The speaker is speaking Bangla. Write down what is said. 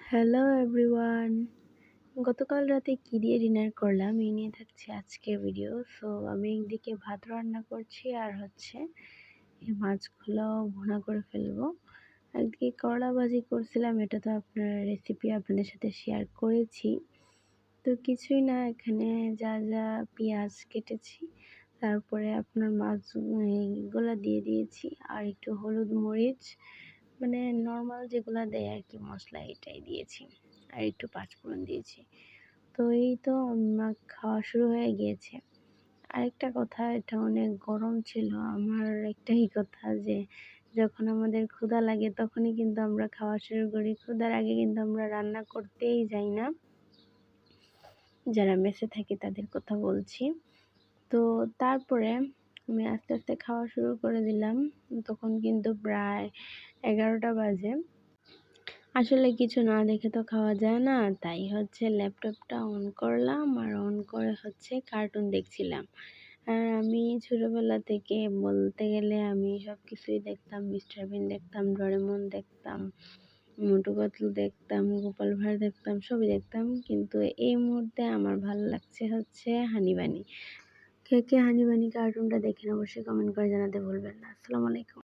Hello everyone. গতকাল রাতে কী দিয়ে ডিনার করলাম এই নিয়ে থাকছে আজকের ভিডিও। সো আমি একদিকে ভাত রান্না করছি আর এই মাছগুলো ভুনা করে ফেলবো। একদিকে করলা ভাজি করছিলাম, এটা তো আপনার রেসিপি আপনাদের সাথে শেয়ার করেছি। তো কিছুই না, এখানে যা যা পেঁয়াজ কেটেছি, তারপরে আপনার মাছ এইগুলো দিয়ে দিয়েছি আর একটু হলুদ মরিচ মানে নর্মাল যেগুলো দেয় আর কি মশলা, এটাই দিয়েছি আর একটু পাঁচফোড়ন দিয়েছি। তো এই তো খাওয়া শুরু হয়ে গিয়েছে। আরেকটা কথা, এটা অনেক গরম ছিল। আমার একটাই কথা যে যখন আমাদের ক্ষুধা লাগে তখনই কিন্তু আমরা খাওয়া শুরু করি, ক্ষুধার আগে কিন্তু আমরা রান্না করতেই যাই না। যারা মেসে থাকি তাদের কথা বলছি। তো তারপরে আমি আস্তে আস্তে খাওয়া শুরু করে দিলাম। তখন কিন্তু প্রায় 11টা বাজে। আসলে কিছু না দেখে তো খাওয়া যায় না, তাই ল্যাপটপটা অন করলাম আর অন করে কার্টুন দেখছিলাম। আর আমি ছোটোবেলা থেকে বলতে গেলে আমি সব কিছুই দেখতাম, মিস্টার বিন দেখতাম, ডোরেমন দেখতাম, মোটু পাতলু দেখতাম, গোপাল ভাঁড় দেখতাম, সবই দেখতাম। কিন্তু এই মুহূর্তে আমার ভালো লাগছে হানি বানি। কে কে হানি বানি কার্টুনটা দেখেন অবশ্যই কমেন্ট করে জানাতে ভুলবেন না। আসসালামু আলাইকুম।